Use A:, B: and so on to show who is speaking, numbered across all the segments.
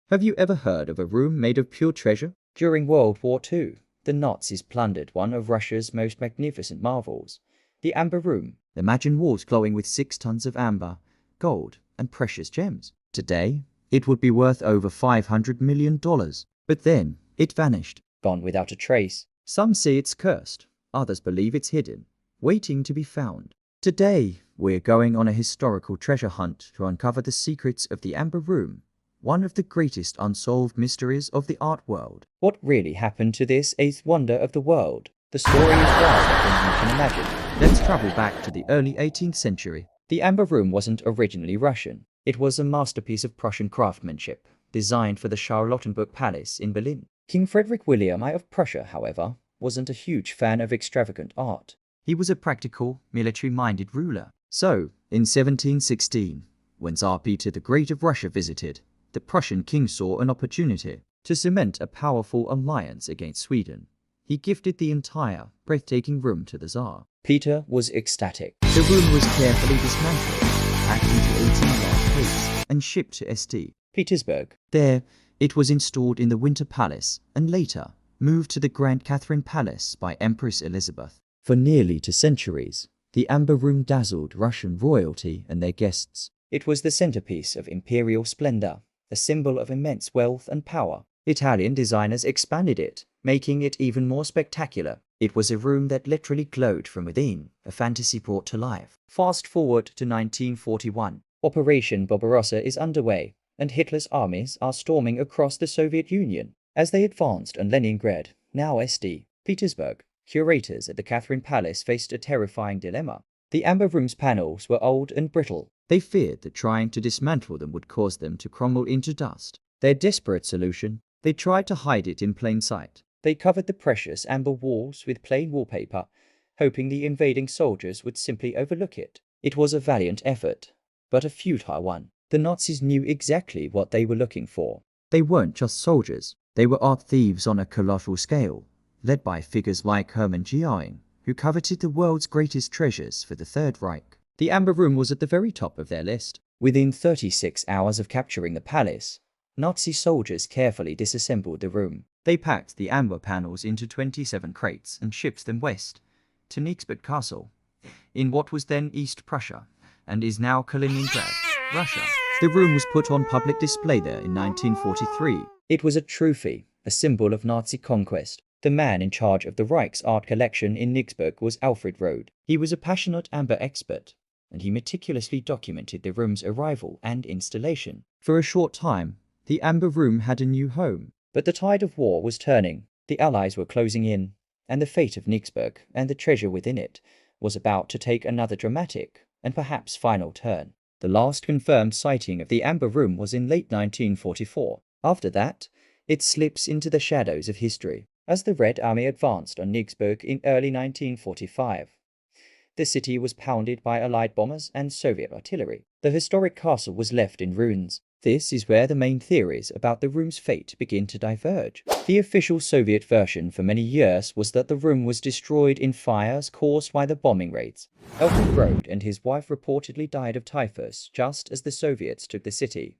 A: Have you ever heard of a room made of pure treasure? During World War II, the Nazis plundered one of Russia's most magnificent marvels, the Amber Room. Imagine walls glowing with 6 tons of amber, gold, and precious gems. Today, it would be worth over $500 million. But then, it vanished, gone without a trace. Some say it's cursed, others believe it's hidden, waiting to be found. Today, we're going on a historical treasure hunt to uncover the secrets of the Amber Room, one of the greatest unsolved mysteries of the art world. What really happened to this eighth wonder of the world? The story is wilder than you can imagine. Let's travel back to the early 18th century. The Amber Room wasn't originally Russian. It was a masterpiece of Prussian craftsmanship, designed for the Charlottenburg Palace in Berlin. King Frederick William I of Prussia, however, wasn't a huge fan of extravagant art. He was a practical, military-minded ruler. So, in 1716, when Tsar Peter the Great of Russia visited, the Prussian king saw an opportunity to cement a powerful alliance against Sweden. He gifted the entire, breathtaking room to the Tsar. Peter was ecstatic. The room was carefully dismantled, packed into 18 large crates, and shipped to St. Petersburg. There, it was installed in the Winter Palace, and later, moved to the Grand Catherine Palace by Empress Elizabeth. For nearly 2 centuries, the Amber Room dazzled Russian royalty and their guests. It was the centerpiece of imperial splendor, a symbol of immense wealth and power. Italian designers expanded it, making it even more spectacular. It was a room that literally glowed from within, a fantasy brought to life. Fast forward to 1941. Operation Barbarossa is underway, and Hitler's armies are storming across the Soviet Union. As they advanced on Leningrad, now St. Petersburg, curators at the Catherine Palace faced a terrifying dilemma. The Amber Room's panels were old and brittle. They feared that trying to dismantle them would cause them to crumble into dust. Their desperate solution? They tried to hide it in plain sight. They covered the precious amber walls with plain wallpaper, hoping the invading soldiers would simply overlook it. It was a valiant effort, but a futile one. The Nazis knew exactly what they were looking for. They weren't just soldiers. They were art thieves on a colossal scale, led by figures like Hermann Göring, who coveted the world's greatest treasures for the Third Reich. The Amber Room was at the very top of their list. Within 36 hours of capturing the palace, Nazi soldiers carefully disassembled the room. They packed the amber panels into 27 crates and shipped them west to Königsberg Castle, in what was then East Prussia, and is now Kaliningrad, Russia. The room was put on public display there in 1943. It was a trophy, a symbol of Nazi conquest. The man in charge of the Reich's art collection in Königsberg was Alfred Rode. He was a passionate amber expert, and he meticulously documented the room's arrival and installation. For a short time, the Amber Room had a new home. But the tide of war was turning. The Allies were closing in, and the fate of Königsberg and the treasure within it was about to take another dramatic and perhaps final turn. The last confirmed sighting of the Amber Room was in late 1944. After that, it slips into the shadows of history. As the Red Army advanced on Königsberg in early 1945, the city was pounded by Allied bombers and Soviet artillery. The historic castle was left in ruins. This is where the main theories about the room's fate begin to diverge. The official Soviet version for many years was that the room was destroyed in fires caused by the bombing raids. Alfred Rode and his wife reportedly died of typhus just as the Soviets took the city,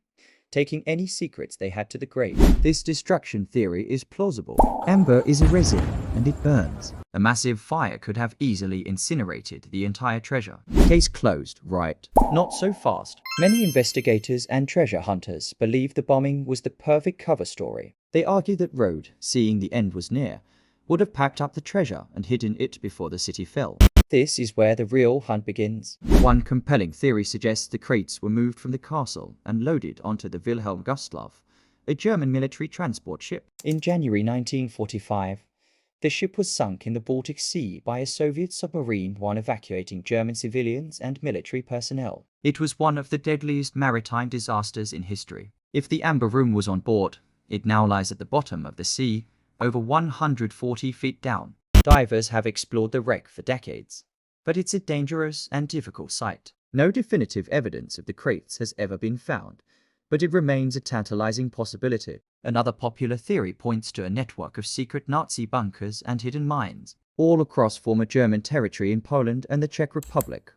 A: taking any secrets they had to the grave. This destruction theory is plausible. Amber is a resin, and it burns. A massive fire could have easily incinerated the entire treasure. Case closed, right? Not so fast. Many investigators and treasure hunters believe the bombing was the perfect cover story. They argue that Rode, seeing the end was near, would have packed up the treasure and hidden it before the city fell. This is where the real hunt begins. One compelling theory suggests the crates were moved from the castle and loaded onto the Wilhelm Gustloff, a German military transport ship. In January 1945, the ship was sunk in the Baltic Sea by a Soviet submarine while evacuating German civilians and military personnel. It was one of the deadliest maritime disasters in history. If the Amber Room was on board, it now lies at the bottom of the sea, over 140 feet down. Divers have explored the wreck for decades, but it's a dangerous and difficult site. No definitive evidence of the crates has ever been found, but it remains a tantalizing possibility. Another popular theory points to a network of secret Nazi bunkers and hidden mines, all across former German territory in Poland and the Czech Republic.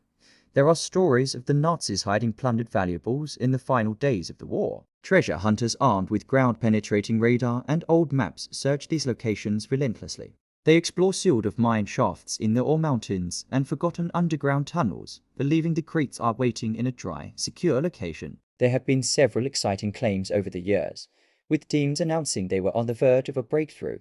A: There are stories of the Nazis hiding plundered valuables in the final days of the war. Treasure hunters armed with ground-penetrating radar and old maps search these locations relentlessly. They explore sealed-off mine shafts in the ore mountains and forgotten underground tunnels, believing the crates are waiting in a dry, secure location. There have been several exciting claims over the years, with teams announcing they were on the verge of a breakthrough,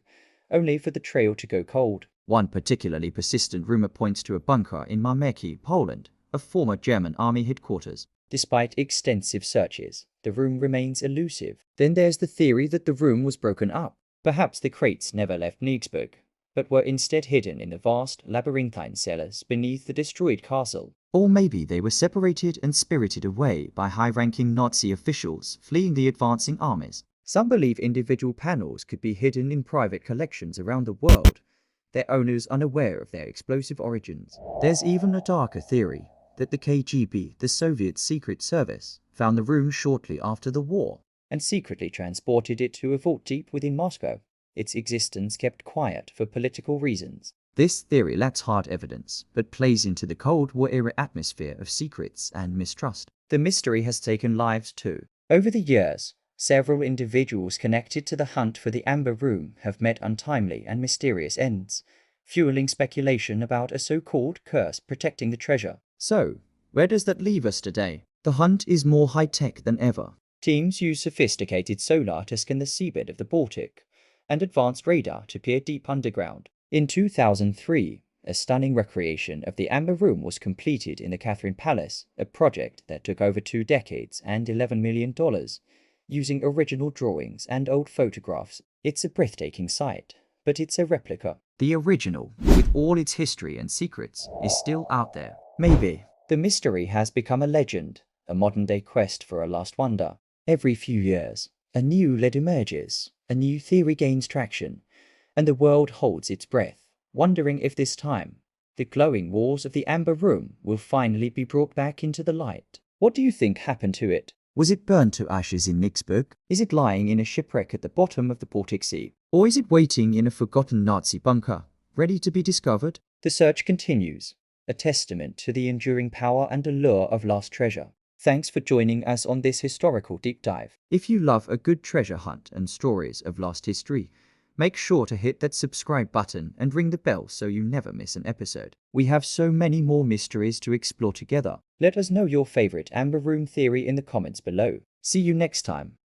A: only for the trail to go cold. One particularly persistent rumor points to a bunker in Marmeki, Poland, a former German army headquarters. Despite extensive searches, the room remains elusive. Then there's the theory that the room was broken up. Perhaps the crates never left Nyggsburg, but were instead hidden in the vast labyrinthine cellars beneath the destroyed castle. Or maybe they were separated and spirited away by high-ranking Nazi officials fleeing the advancing armies. Some believe individual panels could be hidden in private collections around the world, their owners unaware of their explosive origins. There's even a darker theory that the KGB, the Soviet Secret Service, found the room shortly after the war and secretly transported it to a vault deep within Moscow, its existence kept quiet for political reasons. This theory lacks hard evidence, but plays into the Cold War-era atmosphere of secrets and mistrust. The mystery has taken lives too. Over the years, several individuals connected to the hunt for the Amber Room have met untimely and mysterious ends, fueling speculation about a so-called curse protecting the treasure. So, where does that leave us today? The hunt is more high-tech than ever. Teams use sophisticated sonar to scan the seabed of the Baltic, and advanced radar to peer deep underground. In 2003, a stunning recreation of the Amber Room was completed in the Catherine Palace, a project that took over 2 decades and $11 million, using original drawings and old photographs. It's a breathtaking sight, but it's a replica. The original, with all its history and secrets, is still out there. Maybe. The mystery has become a legend, a modern-day quest for a lost wonder. Every few years, a new lead emerges, a new theory gains traction, and the world holds its breath, wondering if this time, the glowing walls of the Amber Room will finally be brought back into the light. What do you think happened to it? Was it burned to ashes in Nyggsburg? Is it lying in a shipwreck at the bottom of the Baltic Sea? Or is it waiting in a forgotten Nazi bunker, ready to be discovered? The search continues, a testament to the enduring power and allure of lost treasure. Thanks for joining us on this historical deep dive. If you love a good treasure hunt and stories of lost history, make sure to hit that subscribe button and ring the bell so you never miss an episode. We have so many more mysteries to explore together. Let us know your favorite Amber Room theory in the comments below. See you next time.